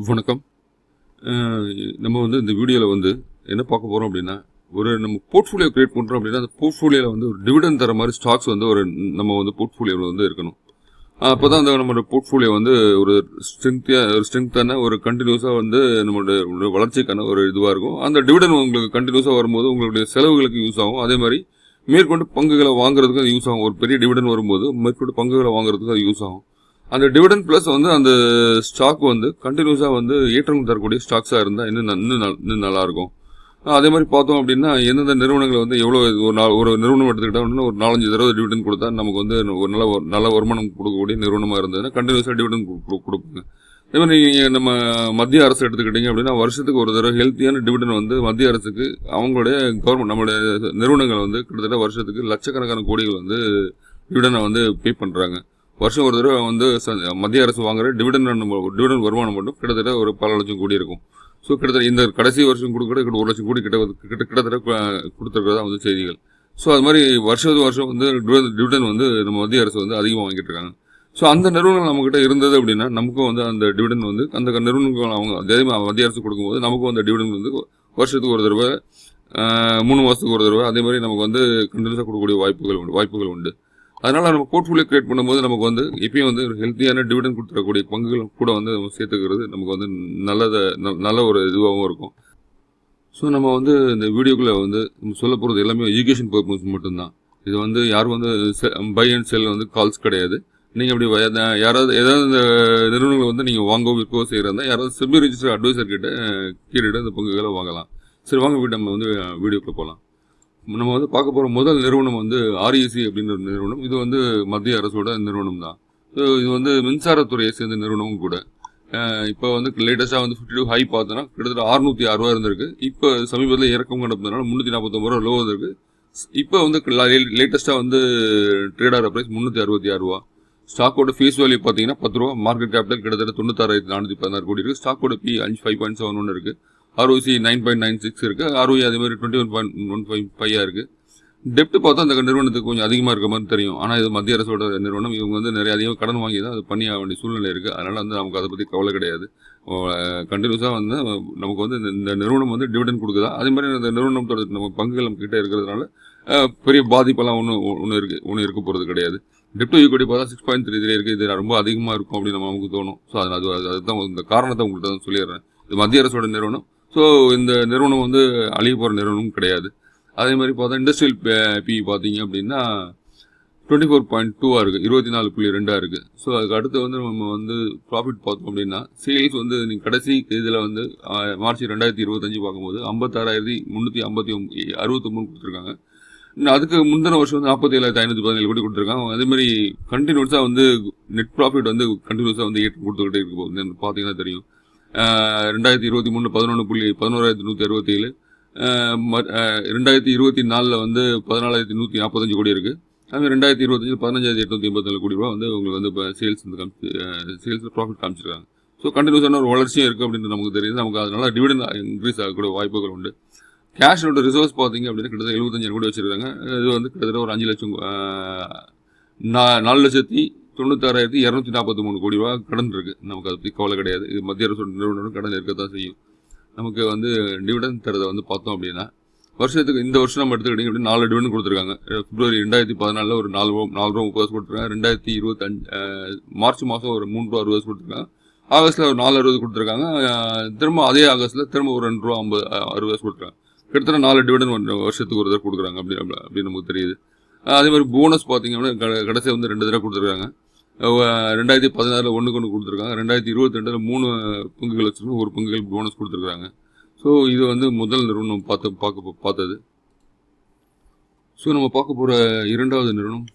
வணக்கம். அ நம்ம வந்து இந்த வீடியோல வந்து என்ன பார்க்க போறோம் அப்படின்னா, நம்ம போர்ட்ஃபோலியோ கிரியேட் பண்றோம் அப்படின்னா, அந்த போர்ட்ஃபோலியோல வந்து ஒரு டிவிடெண்ட் தர மாரி ஸ்டாக்ஸ் வந்து நம்ம வந்து போர்ட்ஃபோலியோல வந்து இருக்கணும். அப்பதான் அந்த நம்மளோட போர்ட்ஃபோலியோ வந்து ஒரு ஸ்ட்ரெங்த்தான ஒரு கன்டினியூஸா வந்து நம்மளுடைய வளர்ச்சிக்கான ஒரு இதுவா இருக்கும். அந்த டிவிடெண்ட் உங்களுக்கு கன்டினியூஸா வரும்போது உங்களுடைய செலவுகளுக்கு யூஸ் ஆகும். அதே மாரி மேற்கொண்டு பங்குகள வாங்குறதுக்கு அது யூஸ் ஆகும். ஒரு பெரிய டிவிடெண்ட் வரும்போது மேற்கொண்டு பங்குகள வாங்குறதுக்கு அது யூஸ் ஆகும். அந்த டிவிடெண்ட் பிளஸ் வந்து அந்த ஸ்டாக் வந்து கண்டினியூஸா வந்து ஏற்றம் தரக்கூடிய ஸ்டாக்ஸா இருந்தா இன்னும் நல்லா இருக்கும். அதே மாதிரி பார்த்தோம் அப்படின்னா எந்தெந்த நிறுவனங்கள் வந்து எவ்வளவு ஒரு நிறுவனம் எடுத்துக்கிட்டோம்னா ஒரு 4-5 தடவை டிவிடெண்ட் கொடுத்தா நமக்கு வந்து ஒரு நல்ல வருமானம் கொடுக்கக்கூடிய நிறுவனமா இருந்ததுன்னா கண்டினியூஸா டிவிடெண்ட் கொடுப்பாங்க. அதே மாதிரி நீங்க நம்ம மத்திய அரசு எடுத்துக்கிட்டீங்க அப்படின்னா வருஷத்துக்கு ஒரு தடவை ஹெல்த்தியான டிவிடெண்ட் வந்து மத்திய அரசுக்கு அவங்களுடைய கவர்மெண்ட் நம்மளுடைய நிறுவனங்கள் வந்து கிட்டத்தட்ட வருஷத்துக்கு லட்சக்கணக்கான கோடிகள் வந்து டிவிடெண்டை வந்து பே பண்றாங்க. வருஷம் ஒரு தடவை வந்து மத்திய அரசு வாங்குற டிவிடெண்ட் வருமானம் மட்டும் கிட்டத்தட்ட ஒரு பல லட்சம் கோடி இருக்கும். ஸோ கிட்டத்தட்ட இந்த கடைசி வருஷம் கொடுக்குற 1 லட்சம் கோடி கிட்டத்தட்ட கொடுத்துருக்கிறதா வந்து செய்திகள். ஸோ அது மாதிரி வருஷம் வந்து டிவிடெண்ட் வந்து நம்ம மத்திய அரசு வந்து அதிகமாக வாங்கிட்டு இருக்காங்க. ஸோ அந்த நிறுவனங்கள் நம்மகிட்ட இருந்தது அப்படின்னா நமக்கும் வந்து அந்த டிவிடெண்ட் வந்து அந்த நிறுவனங்கள் அவங்க அதே மத்திய அரசு கொடுக்கும்போது நமக்கும் அந்த டிவிடெண்ட் வந்து வருஷத்துக்கு ஒரு தடவை 3 மாதத்துக்கு ஒரு தடவை அதே மாதிரி நமக்கு வந்து கண்டினியூஸாக கொடுக்கக்கூடிய வாய்ப்புகள் உண்டு. அதனால நம்ம போர்ட்ஃபோலியோ கிரியேட் பண்ணும்போது நமக்கு வந்து எப்பயும் வந்து ஹெல்த்தியான டிவிடெண்ட் கொடுத்துறக்கூடிய பங்குகள் கூட வந்து நம்ம சேர்த்துக்கிறது நமக்கு வந்து நல்ல ஒரு இதுவாகவும் இருக்கும். ஸோ நம்ம வந்து இந்த வீடியோக்குள்ள வந்து நம்ம சொல்ல போகிறது எல்லாமே எஜுகேஷன் பர்பஸ் மட்டும்தான். இது வந்து யாரும் வந்து பை அண்ட் செல் வந்து கால்ஸ் கிடையாது. நீங்கள் அப்படி யாராவது ஏதாவது இந்த நிறுவனங்களை வந்து நீங்கள் வாங்கவோ விற்கவோ செய்கிறதா யாராவது செபி ரெஜிஸ்டர் அட்வைசர் கிட்ட கேட்டுட்டு இந்த பங்குகளை வாங்கலாம். சரி வாங்க நம்ம வந்து வீடியோக்குள்ள போகலாம். நம்ம வந்து பார்க்க போகிற முதல் நிறுவனம் வந்து ஆர்இசி அப்படின்ற ஒரு நிறுவனம். இது வந்து மத்திய அரசோட நிறுவனம் தான். இது வந்து மின்சாரத்துறையை சேர்ந்த நிறுவனமும் கூட. இப்போ வந்து லேட்டஸ்ட்டாக வந்து 52 ஹை பார்த்தோன்னா கிட்டத்தட்ட 606 ரூபா இருந்திருக்கு. இப்போ சமீபத்தில் இறக்கம் கண்டதுனால 349 ரூபா லோ வந்திருக்கு. இப்போ வந்து லேட்டஸ்ட்டாக வந்து ட்ரேட் ஆகிற ப்ரைஸ் 366 ரூபா. ஸ்டாக்கோட ஃபேஸ் வேல்யூ பார்த்தீங்கன்னா 10 ரூபா. மார்க்கெட் கேபிட்டல் கிட்டத்தட்ட 96,416 கோடி இருக்குது. ஸ்டாக்கோட பி 5.71 இருக்குது. ROC 9.96 இருக்கு. ROE அதே மாதிரி 21.15 இருக்கு. டெப்ட் பார்த்தா அந்த நிறுவனத்துக்கு கொஞ்சம் அதிகமாக இருக்க மாதிரி தெரியும். ஆனால் இது மத்திய அரசோட நிறுவனம். இவங்க வந்து நிறைய அதிகமாக கடன் வாங்கி தான் அது பண்ணிய வேண்டிய சூழ்நிலை இருக்குது. அதனால வந்து நமக்கு அதை பற்றி கவலை கிடையாது. கண்டினியூஸாக வந்து நமக்கு வந்து இந்த நிறுவனம் வந்து டிவிடெண்ட் கொடுக்குதா அதே மாதிரி இந்த நிறுவனத்தோட நம்ம பங்குகள் நம்ம கிட்ட இருக்கிறதுனால பெரிய பாதிப்பெல்லாம் ஒன்றும் இருக்க போகிறது கிடையாது. டெப்ட் ஈக்விட்டி பார்த்தா 6.33 இருக்குது. இது ரொம்ப அதிகமாக இருக்கும் அப்படின்னு நமக்கு தோணும். ஸோ அதுதான் இந்த காரணத்தை உங்கள்கிட்ட தான் சொல்லிடுறேன். இது மத்திய அரசோட நிறுவனம். ஸோ இந்த நிறுவனம் வந்து அழிய போகிற நிறுவனம் கிடையாது. அதே மாதிரி பார்த்தா இண்டஸ்ட்ரியல் பி பார்த்தீங்க அப்படின்னா 24.2 இருக்குது. 24.2 இருக்குது. ஸோ அதுக்கு அடுத்து வந்து நம்ம வந்து ப்ராஃபிட் பார்த்தோம் அப்படின்னா சேல்ஸ் வந்து கடைசி இதில் வந்து மார்ச் 2025 பார்க்கும்போது 56,369 கொடுத்துருக்காங்க. அதுக்கு முந்தின வருஷம் வந்து 47,517 கோடி கொடுத்துருக்காங்க. அதே மாதிரி கண்டினியூஸாக வந்து நெட் ப்ராஃபிட் வந்து கண்டினியூஸாக வந்து ஏற்றம் கொடுத்துக்கிட்டே இருக்க போகுது. பார்த்தீங்கன்னா தெரியும். 2023 11,167, 2024 வந்து 14,145 கோடி இருக்குது. அதுமாதிரி 2025 15,884 கோடி ரூபா வந்து உங்களுக்கு வந்து இப்போ சேல்ஸ் ப்ராஃபிட் காமிச்சிருக்காங்க. ஸோ கண்டினியூஸான ஒரு வளர்ச்சியும் இருக்குது அப்படின்னு நமக்கு தெரியுது. நமக்கு அதனால டிவிடெண்ட் இன்க்ரீஸ் ஆகக்கூடிய வாய்ப்புகள் உண்டு. கேஷோட ரிசர்வ்ஸ் பார்த்தீங்க அப்படின்னா கிட்டத்தட்ட 75 கோடி வச்சுருக்காங்க. இது வந்து கிட்டத்தட்ட ஒரு 5 லட்சம் 4,96,243 கோடி ரூபா கடன் இருக்குது. நமக்கு அதை பற்றி கவலை கிடையாது. இது மத்திய அரசு நிறுவனம் கடன் இருக்கத்தான் செய்யும். நமக்கு வந்து டிவிடெண்ட் தரதை வந்து பார்த்தோம் அப்படின்னா வருஷத்துக்கு இந்த வருஷம் நம்ம எடுத்துக்கிட்டிங்க அப்படின்னா 4 டிவிடெண்ட் கொடுத்துருக்காங்க. பிப்ரவரி 2014 ஒரு 4 ரூபா 30 கொடுத்துருக்காங்க. 2025 மார்ச் மாதம் ஒரு 3 ரூபா 60 கொடுத்துருக்காங்க. ஆகஸ்ட்டில் ஒரு 4.60 கொடுத்துருக்காங்க. திரும்ப அதே ஆகஸ்ட்டில் திரும்ப ஒரு 2 ரூபா 60 கொடுத்துருக்காங்க. கிட்டத்தட்ட 4 டிவிடெண்ட் வருஷத்துக்கு ஒரு தடவை கொடுக்குறாங்க அப்படின்னு நமக்கு தெரியுது. அதே மாதிரி போனஸ் பார்த்தீங்க அப்படின்னா கடைசி வந்து 2 தடவை கொடுத்துருக்காங்க. 2016 1 கொடுத்துருக்காங்க. 2022 3 பங்குகள் வச்சுருக்கோம். ஒரு பங்குகள் போனஸ் கொடுத்துருக்காங்க. ஸோ இது வந்து முதல் நிறுவனம் பார்த்தது. ஸோ நம்ம பார்க்க போகிற இரண்டாவது நிறுவனம்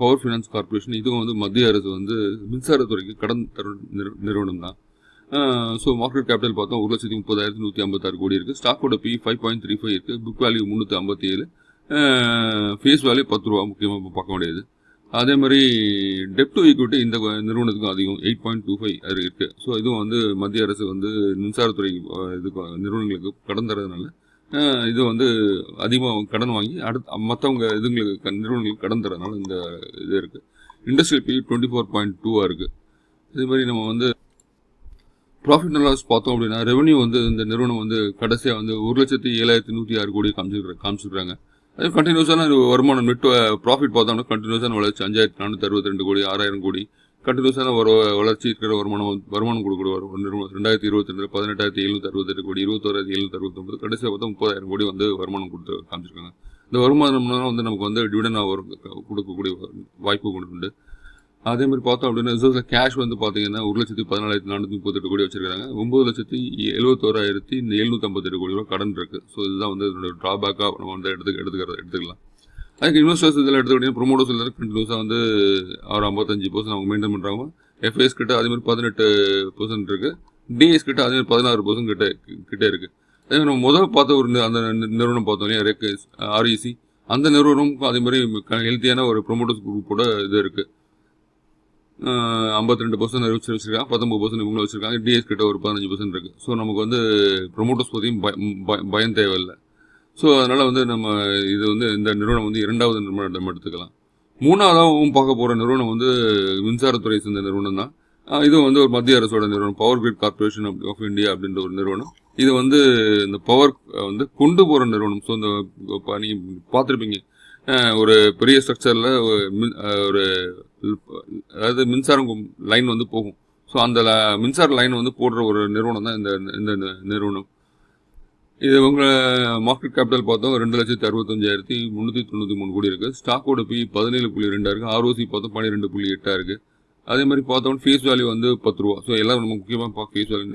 பவர் ஃபினான்ஸ் கார்பரேஷன். இதுவும் வந்து மத்திய அரசு வந்து மின்சாரத்துறைக்கு கடன் தரும் நிறுவனம் தான். ஸோ மார்க்கெட் கேபிட்டல் பார்த்தோம் 1,30,156 கோடி இருக்குது. ஸ்டாக்கோட பி 5.35 இருக்குது. புக் வேல்யூ 357, ஃபேஸ் வேல்யூ 10 ரூபா. முக்கியமாக பார்க்க முடியாது. அதே மாதிரி டெப்ட் டு ஈக்விட்டி இந்த நிறுவனத்துக்கும் அதிகம் 8.25 அது இருக்குது. ஸோ இதுவும் வந்து மத்திய அரசு வந்து மின்சாரத்துறை நிறுவனங்களுக்கு கடன் தரதுனால இது வந்து அதிகமாக கடன் வாங்கி மற்றவங்க நிறுவனங்களுக்கு கடன் தரதுனால இந்த இது இருக்குது. இண்டஸ்ட்ரியல் பி 24.2 இருக்குது. இதே மாதிரி நம்ம வந்து ப்ராஃபிட் அண்ட் லாஸ் பார்த்தோம் அப்படின்னா ரெவன்யூ வந்து இந்த நிறுவனம் வந்து கடைசியாக வந்து 1,07,106 கோடி காமிச்சிருக்காங்க. அதே கண்டினியூஸான வருமானம் நெட் ப்ராஃபிட் பார்த்தோம்னா கண்டினியூஸான வளர்ச்சி 5,462 கோடி 6,000 கோடி கண்டினியூஸான ஒரு வளர்ச்சி இருக்கிற வருமானம் கொடுக்கக்கூடிய ஒரு நிறுவனம். 2022 18,768 கோடி 21,769 கடைசியாக பார்த்தா 30,000 கோடி வந்து வருமானம் கொடுத்து காமிச்சிருக்காங்க. இந்த வருமானம் வந்து நமக்கு வந்து டிவிடெண்ட் கொடுக்கக்கூடிய வாய்ப்பு கொண்டு உண்டு. அதே மாதிரி பார்த்தோம் அப்படின்னா ரிசர்வ்ஸில் கேஷ் வந்து பார்த்தீங்கன்னா 1,14,438 கோடி வச்சிருக்காங்க. 9,71,758 கோடி ரூபா கடன் இருக்கு. ஸோ இதுதான் வந்து இதோட ட்ராபேக்காக நம்ம வந்து எடுத்துக்கலாம். அதுக்கு இன்வெஸ்டர்ஸ் இதில் எடுத்துக்கிட்டீங்கன்னா ப்ரொமோட்டர்ஸ் இதில் கண்டினியூஸாக வந்து ஒரு 55% அவங்க மெயின்டைன் பண்ணுறாங்க. எஃப்ஐஎஸ் கிட்ட அதே மாதிரி 18% இருக்கு. டிஎஸ் கிட்ட அதே மாதிரி 16% கிட்ட இருக்கு. அதே மாதிரி நம்ம முதல் பார்த்த ஒரு அந்த நிறுவனம் பார்த்தோம் இல்லையா ஆர்இசி, அந்த நிறுவனமும் அதே மாதிரி ஹெல்த்தியான ஒரு ப்ரொமோட்டர்ஸ் குரூப்போட இது இருக்கு. 52% வச்சிருக்காங்க, 19% இவங்களும் வச்சிருக்காங்க. டிஎஸ் கிட்ட ஒரு 15% இருக்கு. ஸோ நமக்கு வந்து ப்ரொமோட்டர்ஸ் பற்றியும் பயம் தேவையில்லை. ஸோ அதனால வந்து நம்ம இது வந்து இந்த நிறுவனம் வந்து இரண்டாவது நிறுவனம் எடுத்துக்கலாம். மூணாவதாகவும் பார்க்க போகிற நிறுவனம் வந்து மின்சாரத்துறை சேர்ந்த நிறுவனம் தான். இது வந்து ஒரு மத்திய அரசோட நிறுவனம், power grid corporation of India அப்படின்ற ஒரு நிறுவனம். இது வந்து இந்த பவர் வந்து கொண்டு போகிற நிறுவனம். ஸோ இந்த நீங்கள் பார்த்துருப்பீங்க, ஒரு பெரிய ஸ்ட்ரக்சரில் ஒரு அதாவது மின்சாரம் லைன் வந்து போகும். ஸோ அந்த மின்சார லைன் வந்து போடுற ஒரு நிறுவனம் தான் இந்த நிறுவனம். இது உங்கள் மார்க்கெட் கேபிட்டல் பார்த்தோம் 2,65,393 கோடி இருக்குது. ஸ்டாக்கோட பி 17.2 இருக்குது. ஆர்ஓசி பார்த்தோம் 12.8 இருக்குது. அதே மாதிரி பார்த்தோம்னா ஃபேஸ் வேல்யூ வந்து 10 ரூபா. ஸோ எல்லாம் நம்ம முக்கியமாக ஃபேஸ் வேல்யூ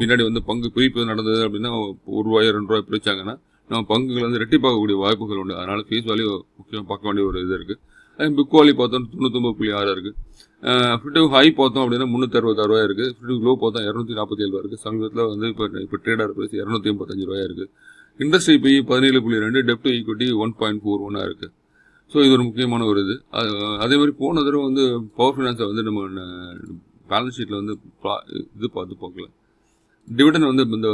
பின்னாடி வந்து பங்கு பிரிப்பு நடந்தது அப்படின்னா ₹1 ₹2 பிரிச்சாங்கன்னா நம்ம பங்குகள் வந்து ரெட்டிப்பாகக்கூடிய வாய்ப்புகள் உண்டு. அதனால ஃபேஸ் வேல்யூ முக்கியமாக பார்க்க வேண்டிய ஒரு இது இருக்குது. புக் வேல்யூ பார்த்தோம் 99.6 இருக்குது. ஃபிஃப்டிவ் ஹை பார்த்தோம் அப்படின்னா 366 ரூபாய் இருக்குது. ஃபிஃப்டிவ் லோ பார்த்தோம் 247 ரூபா இருக்குது. சமீபத்தில் வந்து இப்போ ட்ரேடர் பிரைஸ் 285 ரூபாய் இருக்குது. இண்டஸ்ட்ரி பி 17.2, டெப்ட் ஈக்விட்டி 1.41 இருக்குது. ஸோ இது ஒரு முக்கியமான ஒரு இது. அதே மாதிரி போன தடவை வந்து பவர் ஃபைனான்ஸை வந்து நம்ம பேலன்ஸ் ஷீட்டில் வந்து இது பார்க்கல. டிவிடன் வந்து இந்த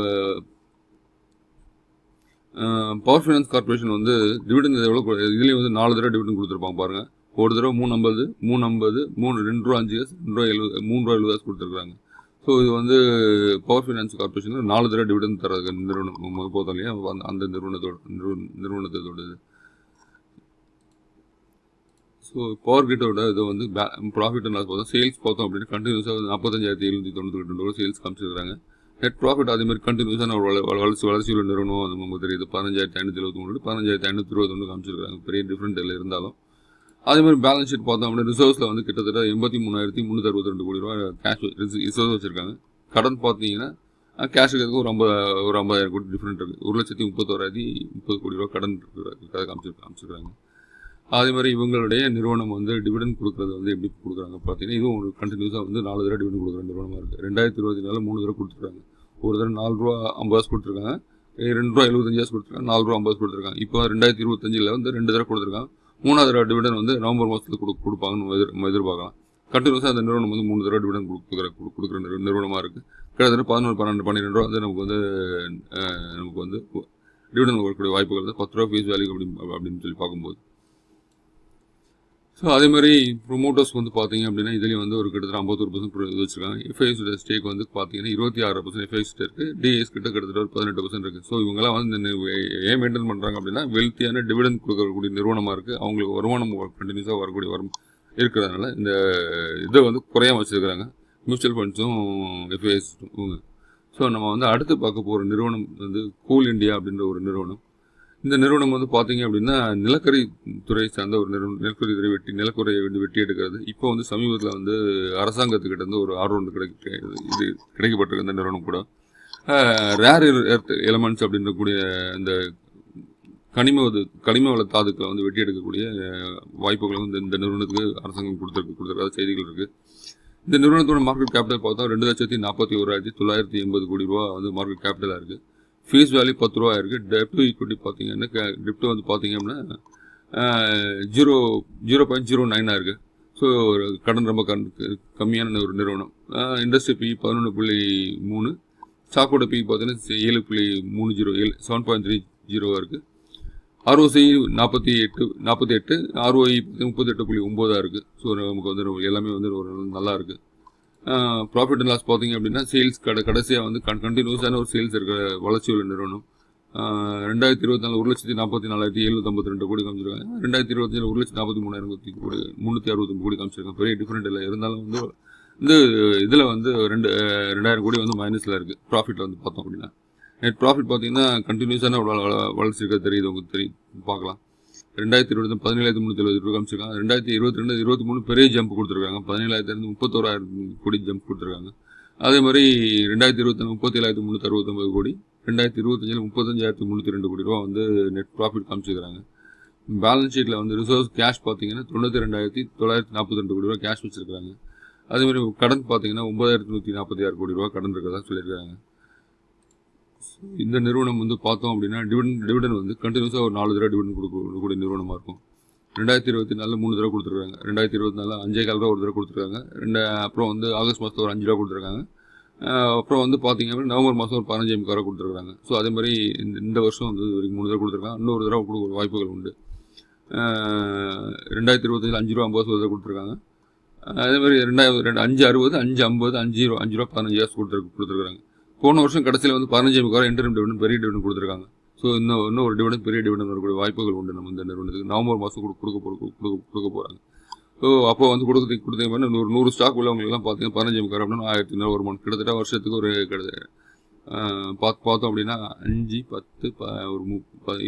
பவர் ஃபைனான்ஸ் கார்பரேஷன் வந்து டிவிடன் எவ்வளோ இதுலேயும் வந்து 4 தடவை டிவிடன் கொடுத்துருப்பாங்க பாருங்கள். ஒரு தடவை 350, 2.5 ₹3.70 கொடுத்துருக்காங்க. ஸோ இது வந்து பவர் ஃபைனான்ஸ் கார்பரேஷன் 4 தடவை டிவிடன் தர நிறுவனம் போதும் இல்லையா, அந்த நிறுவனத்தோட இது. ஸோ பவர் கிரிட்டோட இது வந்து ப்ராஃபிட் அண்ட் லாஸ் பார்த்தோம். சேல்ஸ் பார்த்தோம் அப்படின்னு கண்டினியூஸாக 45,792 சேல்ஸ் காமிச்சிருக்காங்க. நெட் ப்ராஃபிட் அதே மாதிரி கண்டினியூஸான வளர்ச்சியுள்ள நிறுவனம் அது நமக்கு தெரியுது. 15,573, 15,521 காமிச்சிருக்காங்க. பெரிய டிஃப்ரெண்ட் இல்லை இருந்தாலும். அதே மாதிரி பேலன்ஸ் ஷீட் பார்த்தோம் அப்படின்னா ரிசர்வ்ஸில் வந்து கிட்டத்தட்ட 83,362 கோடி ரூபா கேஷ் ரிசர்வ் வச்சிருக்காங்க. கடன் பார்த்தீங்கன்னா கேஷுக்கு ஒரு 50,000 கோடி டிஃப்ரெண்ட் இருக்குது. 1,31,030 கோடி ரூபா கடன் காமிச்சிருக்காங்க. அதே மாதிரி இவங்களுடைய நிறுவனம் வந்து டிவிடன் கொடுக்குறது வந்து எப்படி கொடுக்குறாங்க பார்த்தீங்கன்னா இதுவும் ஒரு கண்டினியூஸாக வந்து 4 தடவை டிவிடன் கொடுக்குற நிறுவனமாக இருக்குது. 2024 3 தடவை கொடுத்துருக்காங்க. ஒரு தடவை ₹4.50 கொடுத்துருக்காங்க, ₹2.75 கொடுத்துருக்காங்க, ₹4.50 கொடுத்துருக்காங்க. இப்போ 2025 வந்து 2 தடவை கொடுத்துருக்காங்க. 3வது தடவை டிவிடன் வந்து நவம்பர் மாதத்தில் கொடுப்பாங்கன்னு எதிர்பார்க்கலாம். கண்டினியூஸாக அந்த நிறுவனம் வந்து 3 தடவை டிவிடன் கொடுக்குற நிறுவனமாக இருக்குது. கிட்டத்தட்ட 11, 12, 12 ரூபா வந்து நமக்கு வந்து டிவிடன் வரக்கூடிய வாய்ப்புகள் வந்து 10 ரூபா ஃபேஸ் வேல்யூ அப்படின்னு சொல்லி பார்க்கும்போது. ஸோ அதே மாதிரி ப்ரொமோட்டர்ஸ் வந்து பார்த்தீங்க அப்படின்னா இதுலேயும் வந்து ஒரு கிட்டத்தட்ட 51% இது வச்சுருக்காங்க. எஃப்ஐஎஸோட ஸ்டேக் வந்து பார்த்தீங்கன்னா 26% எஃப்ஐஎஸ் இருக்குது. டிஎஸ் கிட்ட கிட்டத்தட்ட ஒரு 18% இருக்குது. ஸோ இவங்கெல்லாம் வந்து ஏன் மெயின்டைன் பண்ணுறாங்க அப்படின்னா வெல்த்தியான டிவிடன் கொடுக்கக்கூடிய நிறுவனமாக இருக்குது. அவங்களுக்கு வருமானம் கண்டினியூஸாக வரக்கூடிய இருக்கிறதுனால இந்த இதை வந்து குறையாமல் வச்சுருக்கிறாங்க மியூச்சுவல் ஃபண்ட்ஸும் எஃப்ஐஎஸும். ஸோ நம்ம வந்து அடுத்து பார்க்க போகிற நிறுவனம் வந்து கோல் இண்டியா அப்படின்ற ஒரு நிறுவனம். இந்த நிறுவனம் வந்து பார்த்தீங்க அப்படின்னா நிலக்கரி துறை சார்ந்த ஒரு நிறுவனம். நிலக்கரியை வெட்டி எடுக்கிறது. இப்போ வந்து சமீபத்தில் வந்து அரசாங்கத்துக்கிட்ட இருந்து ஒரு ஆர்டர் ஒன்று கிடைக்கப்பட்டிருக்கு இந்த நிறுவனம் கூட. ரேர் எர்த் எலமெண்ட்ஸ் அப்படின்றக்கூடிய இந்த கனிம வள தாதுக்களை வந்து வெட்டி எடுக்கக்கூடிய வாய்ப்புகளை வந்து இந்த நிறுவனத்துக்கு அரசாங்கம் கொடுத்துருக்காத செய்திகள் இருக்குது. இந்த நிறுவனத்தோட மார்க்கெட் கேபிட்டல் பார்த்தா 2,41,980 கோடி ரூபா வந்து மார்க்கெட் கேபிட்டலாக இருக்குது. ஃபேஸ் வேல்யூ 10 ரூபா இருக்குது. டெப்ட் ஈக்விட்டி பார்த்தீங்கன்னா டெப்ட் வந்து பார்த்தீங்க அப்படின்னா 0.09 இருக்குது. ஸோ ஒரு கடன் ரொம்ப கம்மியான ஒரு நிறுவனம். இண்டஸ்ட்ரி பி 11.3, ஸ்டாக்கோட பி பார்த்தீங்கன்னா 7.30 7.30 இருக்குது. ஆர்ஓசி 48, ஆர்ஓஇ 38.9 இருக்குது. ஸோ நமக்கு வந்து எல்லாமே வந்து ஒரு நல்லா இருக்குது. ப்ராஃபிட் அண்ட் லாஸ் பார்த்தீங்க அப்படின்னா சேல்ஸ் கடைசியாக வந்து கண்டினியூஸான ஒரு சேல்ஸ் இருக்கிற வளர்ச்சி உள்ள நிறுவனம். 2024 1,44,752 கோடி காமிச்சிருக்காங்க. 2025 1,43,000 கோடி 369 கோடி காமிச்சிருக்காங்க. பெரிய டிஃப்ரெண்ட் இல்லை. இருந்தாலும் வந்து இந்த இதில் வந்து 2,000 கோடி வந்து மைனஸில் இருக்குது. ப்ராஃபிட்டில் வந்து பார்த்தோம் அப்படின்னா நெட் ப்ராஃபிட் பார்த்தீங்கன்னா கண்டினியூஸான வளர்ச்சி இருக்கிறது தெரியுது, உங்களுக்கு தெரியும் பார்க்கலாம். 2020 17,370 காமிச்சிருக்காங்க. 2022 23 பெரிய ஜம்ப் கொடுத்துருக்காங்க. 17,000 31,000 கோடி ஜம்ப் கொடுத்துருக்காங்க. அதே மாதிரி 2024 37,369 கோடி, 2025 35,302 கோடி ரூபா வந்து நெட் ப்ராஃபிட் காமிச்சிருக்காங்க. பேலன்ஸ் ஷீட்டில் வந்து ரிசர்வ்ஸ் கேஷ் பார்த்தீங்கன்னா 92,942 கோடி ரூபா கேஷ் வச்சிருக்காங்க. அதே மாதிரி கடன் பார்த்தீங்கன்னா 9,146 கோடி ரூபா கடன் இருக்கிறதா சொல்லியிருக்காங்க. இந்த நிறுவனம் வந்து பார்த்தோம் அப்படின்னா டிவிடன் வந்து கண்டினியூஸாக ஒரு 4 தடவை டிவிடன் கொடுக்கக்கூடிய நிறுவனமாக இருக்கும். 2024 3 தடவை கொடுத்துருக்காங்க. 2024 5,4 ரூபா ஒரு தடவை கொடுத்துருக்காங்க. அப்புறம் வந்து ஆகஸ்ட் மாதத்தில் ஒரு 5 ரூபா கொடுத்துருக்காங்க. அப்புறம் வந்து பார்த்தீங்க அப்படின்னா நவம்பர் மாதம் ஒரு 15,000 ரூபா கொடுத்துருக்காங்க. ஸோ அதே மாதிரி இந்த வருஷம் வந்து 3 தடவை கொடுத்துருக்காங்க. இன்னொரு தடவை கொடுக்க வாய்ப்புகள் உண்டு. 2025 5 ரூபா 50 ஒரு தடவை கொடுத்துருக்காங்க. அதே மாதிரி 5,60 5,50 5 ரூபா 15 கொடுத்துருக்காங்க. போன வருஷம் கடைசியில் வந்து 15,000 இன்டர்ம் டிவிடன் பெரிய டிவிடன் கொடுத்துருக்காங்க. ஸோ இன்னும் ஒரு டிவிடன் பெரிய டிவிடன் வரக்கூடிய வாய்ப்புகள் உண்டு. நம்ம இந்த நிறுவனத்துக்கு நவம்பர் மாதம் கொடுக்க போகிறாங்க. ஸோ அப்போ வந்து கொடுத்தீங்க மாதிரி 100 ஸ்டாக் உள்ளவங்களுக்குலாம் பார்த்தீங்கன்னா 15,000 அப்படின்னா 1,000 வருமானம் கிட்டத்தட்ட வருஷத்துக்கு ஒரு பார்த்தோம் அப்படின்னா 5 10 ஒரு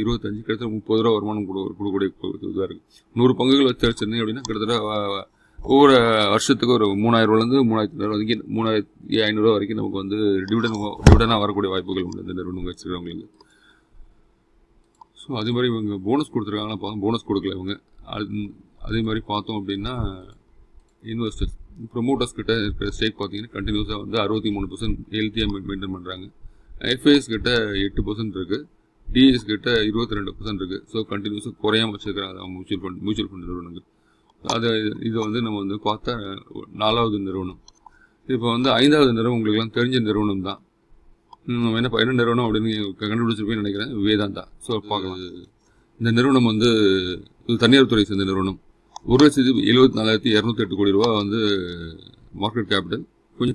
25 கிட்டத்தட்ட 30 ரூபா வருமானம் கொடுக்கக்கூடிய இதாக இருக்குது. 100 பங்குகள் வச்சிருந்தீங்க அப்படின்னா கிட்டத்தட்ட ஒவ்வொரு வருஷத்துக்கு ஒரு 3,000 ரூபாலேருந்து 3,500 வரைக்கும் 3,500 வரைக்கும் நமக்கு வந்து டிவிடனாக வரக்கூடிய வாய்ப்புகள் உண்டு இந்த நிறுவனம் வச்சுருக்கவங்களுக்கு. ஸோ அதே மாதிரி இவங்க போனஸ் கொடுத்துருக்காங்கன்னா பார்த்தோம், போனஸ் கொடுக்கல இவங்க. அதே மாதிரி பார்த்தோம் அப்படின்னா இன்வெஸ்டர்ஸ் ப்ரொமோட்டர்ஸ் கிட்ட இருக்கிற ஸ்டேக் பார்த்தீங்கன்னா கண்டினியூஸாக வந்து 63% ஹெல்த்தியாக மெயின்டைன் பண்ணுறாங்க. எஃப்ஐஎஸ் கிட்ட 8% இருக்குது. டிஎஸ் கிட்ட 22% இருக்குது. ஸோ கண்டினியூஸாக குறையாமல் வச்சுருக்காங்க மியூச்சுவல் ஃபண்ட் நிறுவனங்கள். இது வந்து நம்ம வந்து பார்த்தா 4வது நிறுவனம். இப்போ வந்து 5வது நிறுவனம் உங்களுக்குலாம் தெரிஞ்ச நிறுவனம் தான். என்ன நிறுவனம் அப்படின்னு கண்டுபிடிச்சிருப்பேன்னு நினைக்கிறேன், வேதாந்தா. ஸோ பார்க்கலாம். இந்த நிறுவனம் வந்து தனியார் துறை சேர்ந்த நிறுவனம். 1,74,208 கோடி ரூபா வந்து மார்க்கெட் கேபிட்டல்.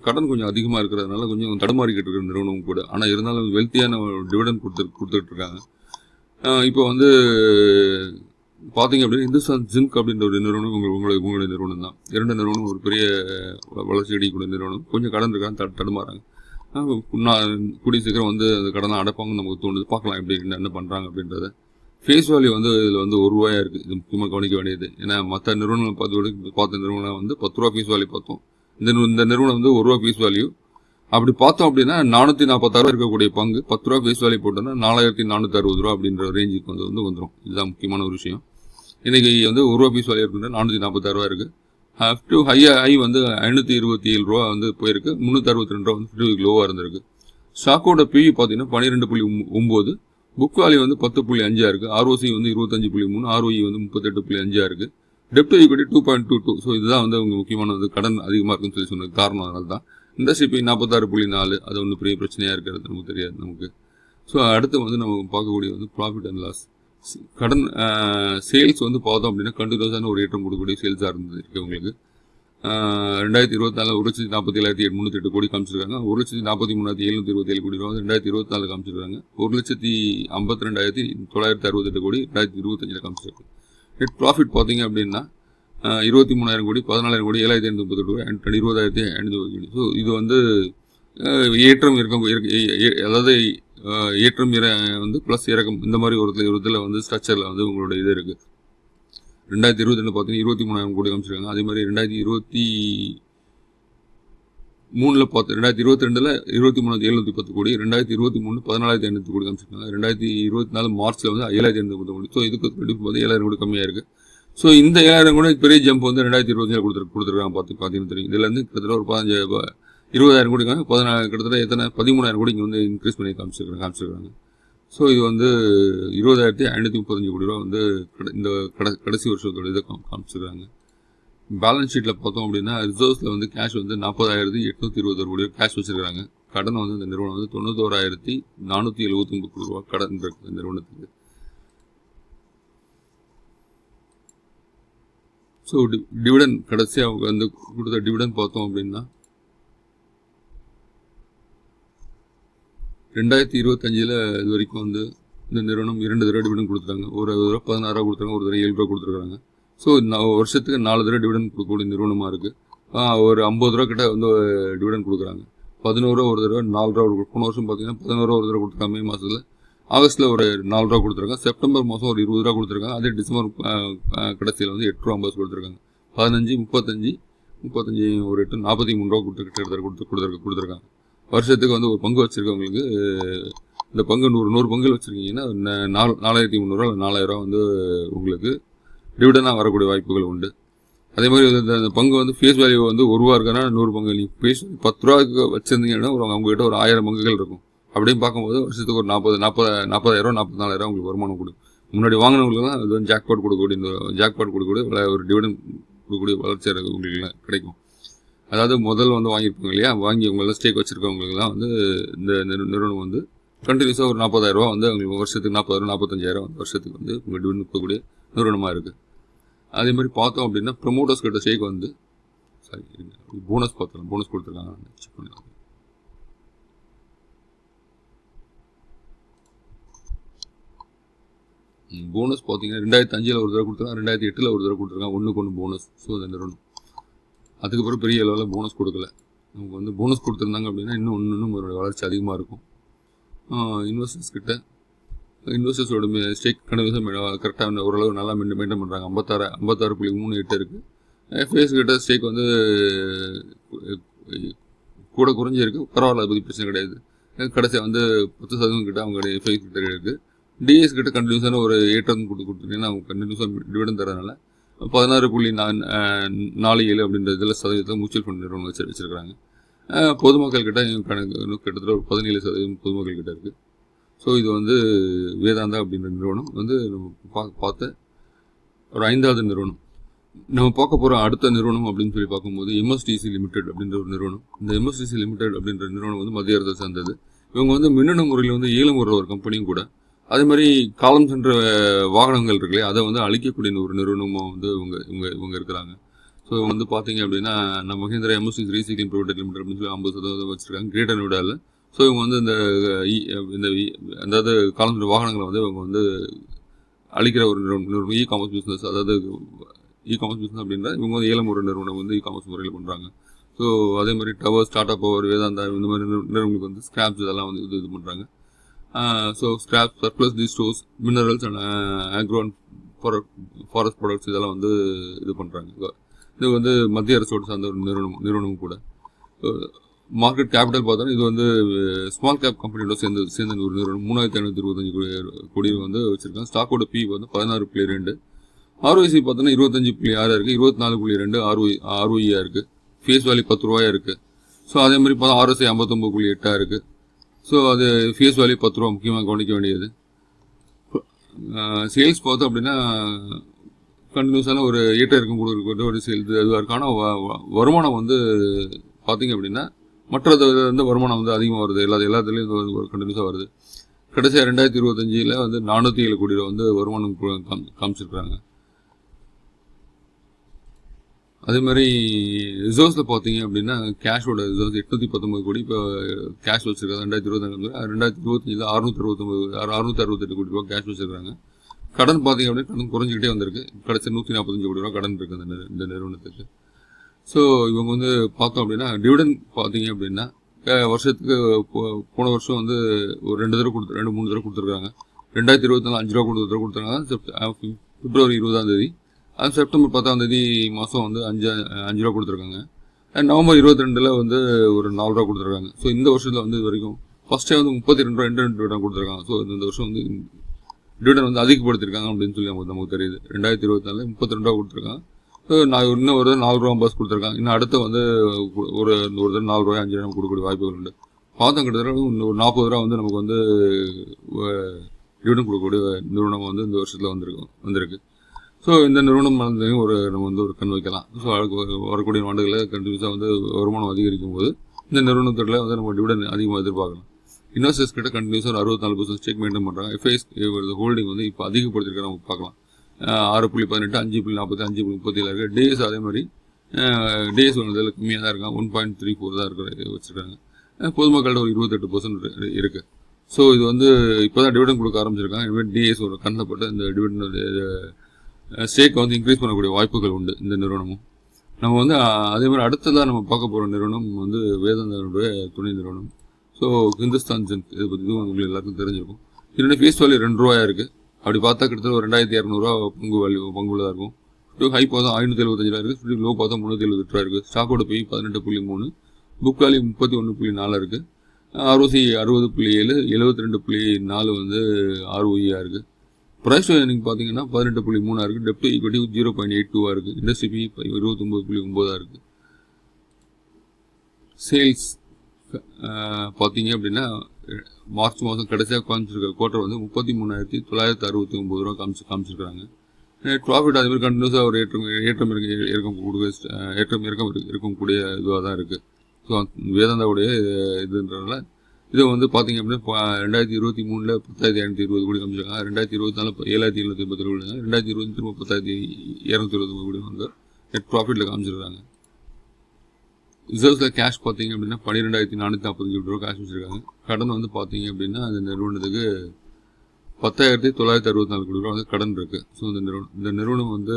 கடன் அதிகமாக இருக்கிறதுனால கொஞ்சம் தடுமாறிக்கிட்டு இருக்கிற நிறுவனம் கூட. ஆனால் இருந்தாலும் வெல்த்தியான டிவிடன் கொடுத்துட்டு இருக்காங்க. இப்போ வந்து பார்த்தீங்க அப்படின்னா இந்துஸ்தான் ஜிங்க் அப்படின்ற ஒரு நிறுவனம் உங்களுடைய நிறுவனம் தான். 2 நிறுவனம் ஒரு பெரிய வளர்ச்சி அடையக்கூடிய நிறுவனம். கொஞ்சம் கடன் இருக்காங்க, தடுமாறாங்க. கூடிய சீக்கிரம் வந்து அந்த கடனை அடைப்பாங்கன்னு நமக்கு தோணுது. பார்க்கலாம் எப்படி என்ன பண்ணுறாங்க அப்படின்றத. ஃபேஸ் வேல்யூ வந்து இதில் வந்து ₹1 இருக்குது. இது முக்கியமாக கவனிக்க வேண்டியது. ஏன்னா மற்ற நிறுவனம் பார்த்த நிறுவனம் வந்து ₹10 ஃபேஸ் வேல்யூ பார்த்தோம். இந்த நிறுவனம் வந்து ₹1 ஃபேஸ் வேல்யூ. அப்படி பார்த்தோம் அப்படின்னா 446 இருக்கக்கூடிய பங்கு ₹10 ஃபேஸ் வேல்யூ போட்டோம்னா ₹4,460 அப்படின்ற ரேஞ்சுக்கு வந்து வந்துடும். இதுதான் முக்கியமான ஒரு விஷயம். இன்றைக்கி வந்து ₹1 ஃபேஸ் வேல்யூ இருக்குன்னா ₹446 இருக்குது. ஹை வந்து ₹527 வந்து போயிருக்கு. ₹362 வந்து 50 லோவாக இருந்திருக்கு. ஸ்டாக்கோட பிவி பார்த்தீங்கன்னா 12.9, புக் வேல்யூ வந்து 10.5 இருக்குது. ஆர்ஓசி வந்து 25.3, ஆர்ஓஇ வந்து 38.5 இருக்குது. டெப்ட் ஈக்விட்டி 2.22. ஸோ இதுதான் வந்து அவங்க முக்கியமான கடன் அதிகமாக இருக்குன்னு சொல்லி சொன்னது காரணம். அதனால தான் இண்டஸ்ட்ரி பி 46.4. அது ஒன்றும் பெரிய பிரச்சனையாக இருக்கிறது நமக்கு தெரியாது நமக்கு. ஸோ அடுத்து வந்து நம்ம பார்க்கக்கூடிய வந்து ப்ராஃபிட் அண்ட் லாஸ். கடன் சேல்ஸ் வந்து பார்த்தோம் அப்படின்னா கண்டினியூஸான ஒரு ஏற்றம் கொடுக்கக்கூடிய சேல்ஸாக இருக்கு உங்களுக்கு. 2024 1,47,808 கோடி காமிச்சிருக்காங்க. 1,43,727 கோடி ரூபா 2024 காமிச்சிருக்காங்க. 1,52,968 கோடி 2025 காமிச்சிருக்காங்க. நெட் ப்ராஃபிட் பார்த்தீங்க அப்படின்னா 23,000 கோடி 14,000 கோடி 7,538 கோடி 20,520 கோடி. ஸோ இது வந்து ஏற்றம் இறக்கம், அதாவது ஏற்றம் வந்து ப்ளஸ் இறக்கம், இந்த மாதிரி ஒரு இதில் வந்து ஸ்ட்ரக்சரில் வந்து உங்களோட இது இருக்குது. 2022 பார்த்தீங்கன்னா 23,000 கோடி காமிச்சிருக்காங்க. அதே மாதிரி 2023 பார்த்து 2022 23,710 கோடி, 2023 14,500 கோடி காமிச்சிருக்காங்க. 2024 மார்ச்சில் வந்து 7,530 கோடி. ஸோ இதுக்கு போது 7,000 கோடி கம்மியாக இருக்குது. ஸோ இந்த 7,000 கோடி பெரிய ஜம்ப் வந்து 2025 கொடுத்துருக்காங்க. பார்த்தீங்கன்னா தெரியும். இதுலேருந்து கிட்டத்தட்ட ஒரு 20,000 கோடி கிட்டத்தட்ட 13,000 கோடி இங்கே வந்து இன்க்ரீஸ் பண்ணி காமிச்சிருக்காங்க. ஸோ இது வந்து 20,535 கோடி ரூபா வந்து இந்த கடைசி வருஷத்தோட இதை காமிச்சிருக்காங்க. பேலன்ஸ் ஷீட்டில் பார்த்தோம் அப்படின்னா ரிசர்வ்ஸில் வந்து கேஷ் வந்து 40,821 கோடி கேஷ் வச்சுருக்காங்க. கடன் வந்து இந்த நிறுவனம் வந்து 91,479 கோடி ரூபா கடன் இருக்குது இந்த நிறுவனத்துக்கு. ஸோ டிவிடன் கடைசியாக வந்து கொடுத்த டிவிடன் பார்த்தோம் அப்படின்னா 2025 இது வரைக்கும் வந்து இந்த நிறுவனம் 2 தடவை டிவிடன் கொடுத்துட்டாங்க. ஒரு தடவை 16 ரூபா கொடுத்துருக்காங்க, ஒரு தடவை 7 ரூபா கொடுத்துருக்காங்க. ஸோ வருஷத்துக்கு 4 தடவை டிவிடன் கொடுக்கக்கூடிய நிறுவனமாக இருக்குது. ஒரு 50 ரூபா கிட்ட வந்து டிவிடன் கொடுக்குறாங்க. 11 ரூபா ஒரு தடவை, 4 ரூபா போன வருஷம் பார்த்தீங்கன்னா 11 ரூபா ஒரு தடவை கொடுத்துருக்காங்க மே மாதத்தில். ஆகஸ்ட்டில் ஒரு 4 ரூபா கொடுத்துருக்காங்க. செப்டம்பர் மாதம் ஒரு 20 ரூபா கொடுத்துருக்காங்க. அதே டிசம்பர் கடைசியில் வந்து 8 ரூபா 50 கொடுத்துருக்காங்க. 15, 35 ஒரு 8 43 ரூபா கொடுத்துருக்காங்க. வருஷத்துக்கு வந்து ஒரு பங்கு வச்சுருக்கவங்களுக்கு இந்த பங்கு 100 பங்குகள் வச்சுருக்கீங்கன்னா 4300 இல்லை 4000 வந்து உங்களுக்கு டிவிடனாக வரக்கூடிய வாய்ப்புகள் உண்டு. அதே மாதிரி இந்த பங்கு வந்து ஃபேஸ் வேல்யூ வந்து 1 ரூபா இருக்கானா 100 பங்கு நீங்கள் ஃபேஸ் 10 ரூபாய்க்கு வச்சுருந்தீங்கன்னா அவங்ககிட்ட ஒரு 1000 பங்குகள் இருக்கும். அப்படின்னு பார்க்கும்போது வருஷத்துக்கு ஒரு 40,000 44,000 உங்களுக்கு வருமானம் கொடுக்கும். முன்னாடி வாங்கினவங்களுக்கு தான் அது வந்து ஜாக்பாட் கொடுக்கக்கூடிய ஒரு டிவிடன் கொடுக்கக்கூடிய வளர்ச்சி உங்களுக்கு கிடைக்கும். அதாவது முதல் வந்து வாங்கியிருப்பாங்க இல்லையா, வாங்கி உங்களெல்லாம் ஸ்டேக் வச்சுருக்கவங்களுக்குலாம் வந்து இந்த நிறுவனம் வந்து கண்டினியூஸாக ஒரு 40,000 ரூபா வந்து அவங்களுக்கு வருஷத்துக்கு 40,000 45,000 வருஷத்துக்கு வந்து உங்கள் டிவிடன் கொடுக்கக்கூடிய நிறுவனமாக இருக்குது. அதே மாதிரி பார்த்தோம் அப்படின்னா ப்ரொமோட்டர்ஸ் கிட்ட ஸ்டேக் வந்து போனஸ் பார்த்தலாம், போனஸ் கொடுத்துருக்காங்க. செக் பண்ணி போனஸ் பார்த்தீங்கன்னா 2005 ஒரு தடவை கொடுத்துருக்காங்க, 2008 ஒரு தடவை கொடுத்துருக்காங்க. 1:1 போனஸ். ஸோ அந்த நிறுவனம் அதுக்கப்புறம் பெரிய அளவில் போனஸ் கொடுக்கல. நமக்கு வந்து போனஸ் கொடுத்துருந்தாங்க அப்படின்னா இன்னும் ஒரு வளர்ச்சி அதிகமாக இருக்கும். இன்வெஸ்டர்ஸோட ஸ்டேக் கரெக்டாக ஓரளவு நல்லா மெயின்டைன் பண்ணுறாங்க. 56.38 இருக்குது. ஃபேஸ் கிட்ட ஸ்டேக் வந்து கூட குறைஞ்சிருக்கு, பரவாயில்ல, அது பற்றி பிரச்சனை கிடையாது. கடைசியாக வந்து 10% கிட்ட அவங்க ஃபேஸ் கிட்ட இருக்குது. டிஎஸ் கிட்ட கண்டினியூஸான ஒரு ஏற்றம் கொடுத்துட்டீங்கன்னா அவங்க கண்டினியூஸாக டிவிடன் தரதுனால 16.47 அப்படின்ற இதில் சதவீதத்தில் மியூச்சுவல் ஃபண்ட் நிறுவனம் வச்சுருக்காங்க. பொதுமக்கள் கிட்ட கிட்டத்தட்ட ஒரு 17% பொதுமக்கள் கிட்ட இருக்குது. ஸோ இது வந்து வேதாந்தா அப்படின்ற நிறுவனம் வந்து நம்ம பார்த்த ஒரு 5வது நிறுவனம். நம்ம பார்க்க போகிற அடுத்த நிறுவனம் அப்படின்னு சொல்லி பார்க்கும்போது எம்எஸ்டிசி லிமிடெட் அப்படின்ற ஒரு நிறுவனம். இந்த எம்எஸ்டிசி லிமிடெட் அப்படின்ற நிறுவனம் வந்து மத்திய அரசை சேர்ந்தது. இவங்க வந்து மின்னணு முறையில் வந்து ஏலம் வர்ற ஒரு கம்பெனியும் கூட. அதே மாதிரி காலம் சென்ற வாகனங்கள் இருக்குல்லையே, அதை வந்து அழிக்கக்கூடிய ஒரு நிறுவனமாக வந்து இவங்க இருக்கிறாங்க. ஸோ இவங்க வந்து பார்த்தீங்க அப்படின்னா நம்ம Mahindra MSTC recycling private limited அப்படின்னு சொல்லி 50% வச்சுருக்காங்க கிரேட்டர் நோய்டாவில். ஸோ இவங்க வந்து இந்த அதாவது காலம் சென்ற வாகனங்களை வந்து இவங்க வந்து அழிக்கிற ஒரு நிறுவனம். இ-காமர்ஸ் பிஸ்னஸ், அதாவது இ-காமர்ஸ் பிஸ்னஸ் அப்படின்ற இவங்க வந்து ஏலம் ஒரு நிறுவனம் வந்து இ-காமர்ஸ் முறையில் பண்ணுறாங்க. ஸோ அதே மாதிரி டவர், ஸ்டார்ட் பவர், வேதாந்தா இந்த மாதிரி நிறுவனங்களுக்கு வந்து ஸ்கிராப்ஸ் இதெல்லாம் வந்து இது பண்ணுறாங்க. ஸோ ஸ்கிராப், சர்ப்ளஸ், டிஸ்டோர்ஸ், minerals and agro and forest products இதெல்லாம் வந்து இது பண்ணுறாங்க. இது வந்து மத்திய அரசோடு சார்ந்த ஒரு நிறுவனம் கூட. மார்க்கெட் கேபிட்டல் பார்த்தோன்னா இது வந்து ஸ்மால் கேப் கம்பெனியோட சேர்ந்த ஒரு நிறுவனம். 3,525 கோடி வந்து வச்சுருக்காங்க. ஸ்டாக்கோட பி வந்து 16.2. ஆர்ஓசி பார்த்தோன்னா 25.6 இருக்குது. 24.2 ஆர்ஓஇயாக இருக்குது. ஃபேஸ் வேல்யூ 10 ரூபாயாக இருக்குது. ஸோ அதே மாதிரி பார்த்தா ஆர்எஸ்ஐ 59.8 இருக்குது. ஸோ அது ஃபேஸ் வேல்யூ 10 ரூபா முக்கியமாக கவனிக்க வேண்டியது. சேல்ஸ் பார்த்தோம் அப்படின்னா கண்டினியூஸான ஒரு ஏற்றம் இருக்கும் கொடுக்குற ஒரு சேல்ஸ் அதுக்கான வருமானம் வந்து பார்த்தீங்க அப்படின்னா மற்றது வந்து வருமானம் வந்து அதிகமாக வருது. எல்லாத்துலேயும் ஒரு கண்டினியூஸாக வருது. கடைசியாக 2025 வந்து 407 கோடி ரூபா வந்து வருமானம் காமிச்சிருக்கிறாங்க. அதே மாதிரி ரிசர்வ்ஸில் பார்த்தீங்க அப்படின்னா கேஷோட ரிசர்வ்ஸ் 819 கோடி இப்போ கேஷ் வச்சுருக்காங்க. 2025 668 கோடி ரூபா கேஷ் வச்சுருக்காங்க. கடன் பார்த்தீங்க அப்படின்னா கடன் குறைஞ்சிக்கிட்டே வந்திருக்கு. கடைசி 145 கோடி ரூபா கடன் இருக்குது இந்த நிறுவனத்துக்கு. ஸோ இவங்க வந்து பார்த்தோம் அப்படின்னா டிவிடன் பார்த்தீங்க அப்படின்னா வருஷத்துக்கு போன வருஷம் வந்து ஒரு 2 3 தடவை கொடுத்துருக்காங்க. 2024 5 ரூபா கொடுத்துருக்காங்க. பிப்ரவரி 20ஆம் தேதி. அது செப்டம்பர் 10ஆம் தேதி மாதம் வந்து 5 ரூபா கொடுத்துருக்காங்க. நவம்பர் 22 வந்து ஒரு 4 ரூபா கொடுத்துருக்காங்க. ஸோ இந்த வருஷத்தில் வந்து இது வரைக்கும் ஃபஸ்ட்டே வந்து 32 ரூபா டிவிடன் கொடுத்துருக்காங்க. ஸோ இந்த வருஷம் வந்து டிவிடன் வந்து அதிகப்படுத்திருக்காங்க அப்படின்னு சொல்லி நமக்கு தெரியுது. 2024 32 ரூபா கொடுத்துருக்காங்க. நான் இன்னும் ஒரு 4 ரூபா பஸ் கொடுத்துருக்காங்க. இன்னும் அடுத்து வந்து ஒரு 4 ரூபாய் 5 ரூபா கொடுக்கக்கூடிய வாய்ப்புகள் உண்டு. பார்த்தோம் கிட்டத்தட்ட ஒரு 40 ரூபா வந்து நமக்கு வந்து டிவிடன் கொடுக்கக்கூடிய நிறுவனம் வந்து இந்த வருஷத்தில் வந்திருக்கு. ஸோ இந்த நிறுவனம் வந்ததையும் நம்ம வந்து ஒரு கண் வைக்கலாம். ஸோ வரக்கூடிய ஆண்டுகளில் கண்டினியூஸாக வந்து வருமானம் அதிகரிக்கும் போது இந்த நிறுவனத்தில் வந்து நம்ம டிவிடன் அதிகமாக எதிர்பார்க்கலாம். இன்வெஸ்டர்ஸ் கிட்ட கண்டினியூஸாக ஒரு 64% ஸ்டேக் மெயின்டைன் பண்ணுறாங்க. எஃப்ஐஎஸ் ஹோல்டிங் வந்து இப்போ அதிகப்படுத்திருக்க நம்ம பார்க்கலாம். 6.18, 5.40, 5.37 இருக்குது. டேஸ் அதே மாதிரி டேஸ் வந்து கம்மியாக தான் இருக்காங்க. 1.34 தான் வச்சுருக்காங்க. பொதுமக்களோட ஒரு 28% இருக்குது. ஸோ இது வந்து இப்போ தான் டிவிடன் கொடுக்க ஆரம்பிச்சிருக்காங்க. இனிமேல் டிஎஸ் ஒரு கண்ணில் போட்டு இந்த டிவிடன் ஸ்டேக்கை வந்து இன்க்ரீஸ் பண்ணக்கூடிய வாய்ப்புகள் உண்டு இந்த நிறுவனமும். நம்ம வந்து அதே மாதிரி அடுத்ததாக நம்ம பார்க்க போகிற நிறுவனம் வந்து வேதாந்தாவுடைய துணை நிறுவனம். ஸோ ஹிந்துஸ்தான் ஜிங்க் இதை பற்றி உங்களுக்கு எல்லாருக்கும் தெரிஞ்சிருக்கும். இதனுடைய ஃபேஸ் வேல்யூ ₹2 இருக்குது. அப்படி பார்த்தா கிட்டத்தட்ட ஒரு ₹2200 பங்குள்ளதாக இருக்கும். ஹை பார்த்தா ₹575 இருக்குது. லோ பார்த்தா ₹378 இருக்குது. ஸ்டாக்கோட போய் 18.3, புக் வேல்யூ 31.4 இருக்குது. ROC 60.7, 72.4 வந்து ROE இருக்குது. ப்ரைஸ் நீங்கள் பார்த்தீங்கன்னா 18.3 இருக்குது. டெப்ட் ஈக்விட்டி 0.82 இருக்குது. இண்டஸ்ட்ரி பி 29.9 இருக்குது. சேல்ஸ் பார்த்தீங்க அப்படின்னா மார்ச் மாதம் கடைசியாக காமிச்சிருக்க குவார்ட்டர் வந்து 33,969 காமிச்சிருக்காங்க. ப்ராஃபிட் அதே மாதிரி கண்டினியூஸாக ஒரு ஏற்றம் இருக்கக்கூடிய இதுவாக தான் இருக்குது. ஸோ வேதாந்தாவுடைய இதுன்றதுனால இதை வந்து பார்த்தீங்க அப்படின்னா 2023 10,520 கோடி காமிச்சிருக்காங்க. 2024 7,787 கோடி, 2020 10,220 கோடி வந்து நெட் ப்ராஃபிட்டில் காமிச்சிருக்காங்க. ரிசர்வ்ஸில் கேஷ் பார்த்தீங்க அப்படின்னா 12,445 கேஷ் வச்சுருக்காங்க. கடன் வந்து பார்த்தீங்க அப்படின்னா அந்த நிறுவனத்துக்கு 10,964 கோடி வந்து கடன் இருக்குது. ஸோ இந்த நிறுவனம் வந்து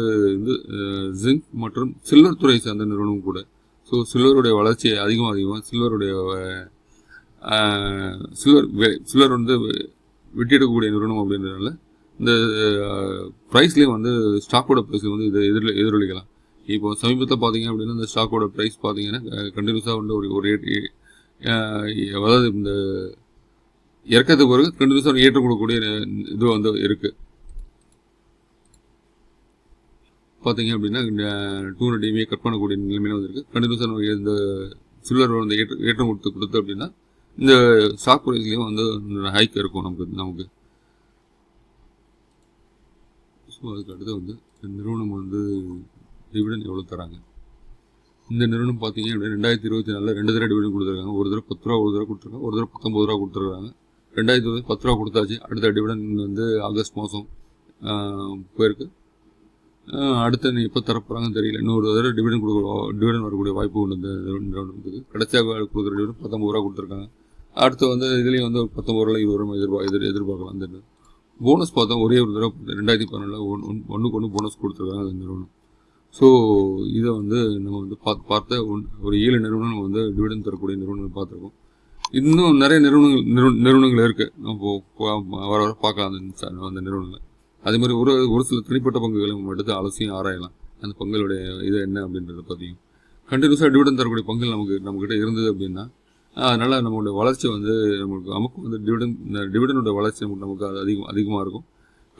ஜிங்க் மற்றும் சில்வர் துறை சார்ந்த நிறுவனம் கூட. ஸோ சில்வருடைய வளர்ச்சி அதிகமாக சில்வர் வந்து வெட்டி எடுக்கக்கூடிய நிறுவனம் அப்படின்றதுனால இந்த ப்ரைஸ்லேயும் வந்து ஸ்டாக்கோட ப்ரைஸில் வந்து இதை எதிரொலிக்கலாம். இப்போ சமீபத்தில் பார்த்தீங்க அப்படின்னா இந்த ஸ்டாக்கோட ப்ரைஸ் பார்த்தீங்கன்னா கண்டினியூஸாக வந்து ஒரு அதாவது இந்த இறக்கத்துக்கு பிறகு கண்டினியூஸாக ஏற்றம் கொடுக்கக்கூடிய இது வந்து இருக்குது. பார்த்தீங்க அப்படின்னா 200 DMA கட் பண்ணக்கூடிய நிலைமையில வந்துருக்கு. கண்டினியூஸாக இந்த சில்வர் வந்து ஏற்றம் கொடுத்து அப்படின்னா இந்த ஸ்டாக் ப்ரைஸ்லேயும் வந்து ஹைக் இருக்கும் நமக்கு. ஸோ அதுக்கு அடுத்து வந்து நிறுவனம் வந்து டிவிடன் எவ்வளோ தராங்க. இந்த நிறுவனம் பார்த்தீங்க அப்படின்னா 2024 2 தடவை டிவிடன் கொடுத்துருக்காங்க. ஒரு தடவை ₹10 ஒரு தடவை கொடுத்துருக்காங்க, ஒரு தடவை ₹19 கொடுத்துருக்காங்க. 2020 ₹10 கொடுத்தாச்சு. அடுத்த டிவிடன் வந்து ஆகஸ்ட் மாதம் போயிருக்கு. அடுத்து எப்போ தரப்போகிறாங்கன்னு தெரியல. இன்னொரு தடவை டிவிடன் வரக்கூடிய வாய்ப்பு உண்டு இந்த நிறுவனத்துக்கு. கடைசியாக கொடுக்குற டிவிடன் ₹19 கொடுத்துருக்காங்க. அடுத்து வந்து இதுலேயும் வந்து ஒரு ₹19 எதிர்பார்க்கலாம். இந்த போனஸ் பார்த்தா ஒரே ஒரு தடவை 2014 1 போனஸ் கொடுத்துருக்காங்க அந்த நிறுவனம். ஸோ இதை வந்து நம்ம வந்து பார்த்த ஒரு 7 நிறுவனம் நம்ம வந்து டிவிடன் தரக்கூடிய நிறுவனங்கள் பார்த்துருக்கோம். இன்னும் நிறைய நிறுவனங்கள் இருக்குது. நம்ம வர பார்க்கலாம் அந்த நிறுவனங்கள். அதே மாதிரி ஒரு சில தனிப்பட்ட பங்குகளை நம்ம எடுத்து அலசியும் ஆராயலாம். அந்த பங்குகளுடைய இது என்ன அப்படின்றத பற்றியும். கண்டினியூஸாக டிவிடன் தரக்கூடிய பங்குகள் நம்மக்கிட்ட இருந்தது அப்படின்னா அதனால் நம்மளுடைய வளர்ச்சி வந்து நமக்கு வந்து டிவிடனோட வளர்ச்சி நமக்கு அது அதிகமாக இருக்கும்.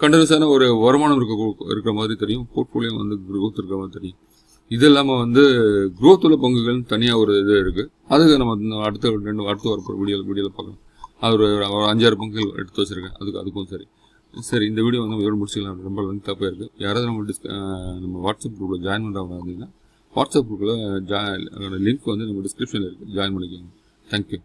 கண்டினியூஸான ஒரு வருமானம் இருக்கிற மாதிரி தெரியும். போர்ட்ஃபோலியோ வந்து க்ரோத் இருக்கிற மாதிரி தெரியும். இது இல்லாமல் வந்து க்ரோத் உள்ள பங்குகள் தனியாக ஒரு இது இருக்குது. அதுக்கு நம்ம அடுத்த வரப்போகிற வீடியோவில் பார்க்கலாம். அது ஒரு 5-6 பங்குகள் எடுத்து வச்சுருக்கேன். அதுக்கும் சரி இந்த வீடியோ வந்து எவ்வளோ முடிச்சுக்கலாம். ரொம்ப லென்த்தாக போயிருக்கு. யாராவது நம்ம வாட்ஸ்அப் குரூப்பில் ஜாயின் பண்ணுறாங்க அப்படின்னா வாட்ஸ்அப் குரூப்பில் லிங்க் வந்து நம்ம டிஸ்கிரிப்ஷனில் இருக்குது. ஜாயின் பண்ணிக்கோங்க. தேங்க்யூ.